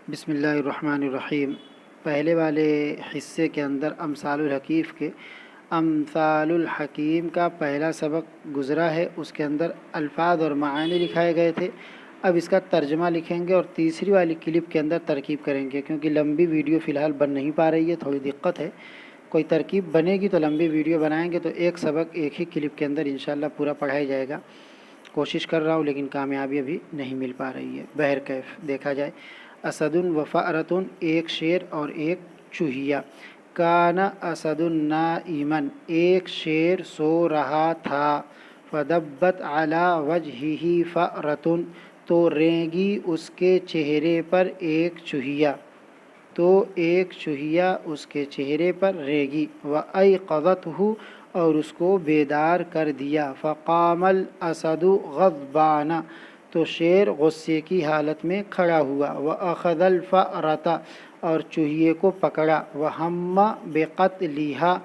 بسم اللہ الرحمن الرحیم۔ پہلے والے حصے کے اندر امثال الحکیم کا پہلا سبق گزرا ہے، اس کے اندر الفاظ اور معانی لکھائے گئے تھے۔ اب اس کا ترجمہ لکھیں گے اور تیسری والی کلپ کے اندر ترکیب کریں گے، کیونکہ لمبی ویڈیو فی الحال بن نہیں پا رہی ہے، تھوڑی دقت ہے۔ کوئی ترکیب بنے گی تو لمبی ویڈیو بنائیں گے، تو ایک سبق ایک ہی کلپ کے اندر انشاءاللہ پورا پڑھایا جائے گا۔ کوشش کر رہا ہوں لیکن کامیابی ابھی نہیں مل پا رہی ہے۔ بہرکیف دیکھا جائے، اسد و فأرۃ، ایک شیر اور ایک چوہیا۔ کان اسد نائما، ایک شیر سو رہا تھا۔ فدبت علی وجہہ فأرۃ، تو رینگی اس کے چہرے پر ایک چوہیا، اس کے چہرے پر رینگی۔ وایقظتہ، اور اس کو بیدار کر دیا۔ فقام الاسد غضبان، تو شیر غصے کی حالت میں کھڑا ہوا۔ واخذ الفأرۃ، اور چوہیے کو پکڑا۔ وہم بقتلھا،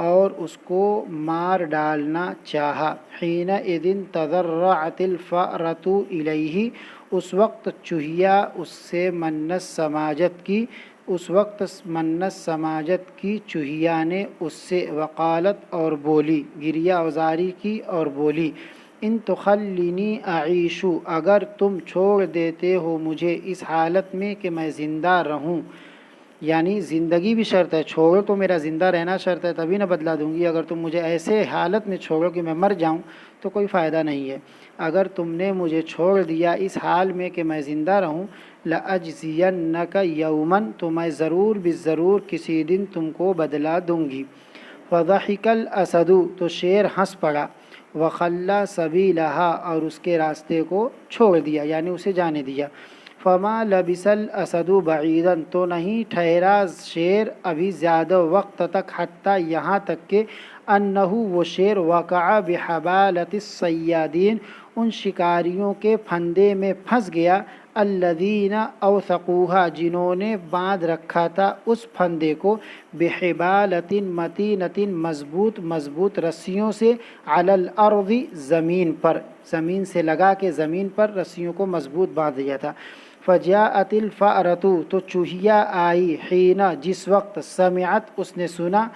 اور اس کو مار ڈالنا چاہا۔ حینئذ تضرعت الفأرۃ الیہ، اس وقت چوہیا اس سے منت سماجت کی چوہیا نے اس سے۔ وقالت، اور بولی، گریہ آوزاری کی اور بولی، ان تخلنی اعیش، اگر تم چھوڑ دیتے ہو مجھے اس حالت میں کہ میں زندہ رہوں، یعنی زندگی بھی شرط ہے، چھوڑو تو میرا زندہ رہنا شرط ہے، تبھی نہ بدلا دوں گی۔ اگر تم مجھے ایسے حالت میں چھوڑو کہ میں مر جاؤں تو کوئی فائدہ نہیں ہے۔ اگر تم نے مجھے چھوڑ دیا اس حال میں کہ میں زندہ رہوں، لأجزینک یوما، تو میں ضرور بالضرور کسی دن تم کو بدلا دوں گی۔ فضحک الاسد، تو شیر ہنس پڑا۔ وخلی سبیلھا، اور اس کے راستے کو چھوڑ دیا، یعنی اسے جانے دیا۔ فما لبث الاسد بعیدا، تو نہیں ٹھہرا شیر ابھی زیادہ وقت تک، حتیٰ یہاں تک کہ انہ، وہ شیر، وقع بحبالۃ الصیادین، ان شکاریوں کے پھندے میں پھنس گیا۔ الذین اوثقوها، جنہوں نے باندھ رکھا تھا اس پھندے کو، بحبالۃ متینۃ، مضبوط رسیوں سے، علی الارض، زمین سے لگا کے زمین پر رسیوں کو مضبوط باندھ دیا تھا۔ فجاءت الفأرۃ، تو چوہیا آئی، حین، جس وقت، سمعت، اس نے سنا،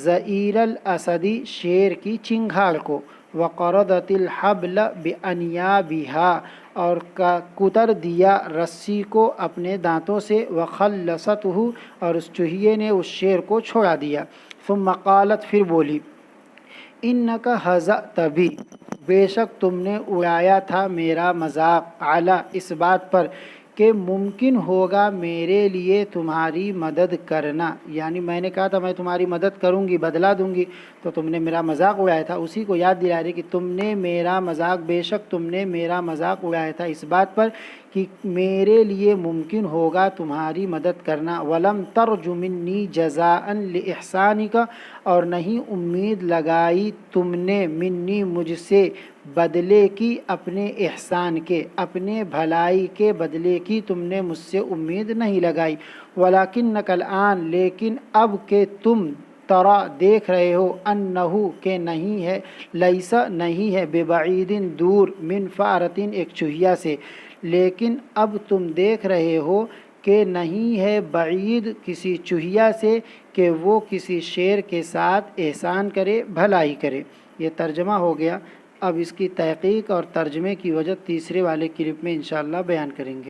زئیر الاسد، شیر کی چنگھاڑ کو۔ وقرضت الحبل بانیابھا، اور کتر دیا رسی کو اپنے دانتوں سے۔ وخلصتہ، اور اس چوہیے نے اس شیر کو چھوڑا دیا۔ ثم قالت، پھر بولی، انک ہزأت بی، بے شک تم نے اڑایا تھا میرا مذاق، علی، اس بات پر کہ ممکن ہوگا میرے لیے تمہاری مدد کرنا، یعنی میں نے کہا تھا میں تمہاری مدد کروں گی، بدلا دوں گی، تو تم نے میرا مذاق اڑایا تھا۔ اسی کو یاد دلا رہی کہ تم نے میرا مذاق، بے شک تم نے میرا مذاق اڑایا تھا اس بات پر کہ میرے لیے ممکن ہوگا تمہاری مدد کرنا۔ ولم ترج منی جزاء لإحسانک، اور نہیں امید لگائی تم نے، منی، مجھ سے، بدلے کی، اپنے احسان کے، اپنے بھلائی کے بدلے کی تم نے مجھ سے امید نہیں لگائی۔ ولکنک الآن، لیکن اب کہ تم، ترا، دیکھ رہے ہو، انہ، کہ نہیں ہے، لیس، نہیں ہے، ببعید، دور، من فأرۃ، ایک چوہیا سے، لیکن اب تم دیکھ رہے ہو کہ نہیں ہے بعید، کسی چوہیا سے، کہ وہ کسی شیر کے ساتھ احسان کرے، بھلائی کرے۔ یہ ترجمہ ہو گیا۔ اب اس کی تحقیق اور ترجمے کی وجہ تیسرے والے کلپ میں انشاءاللہ بیان کریں گے۔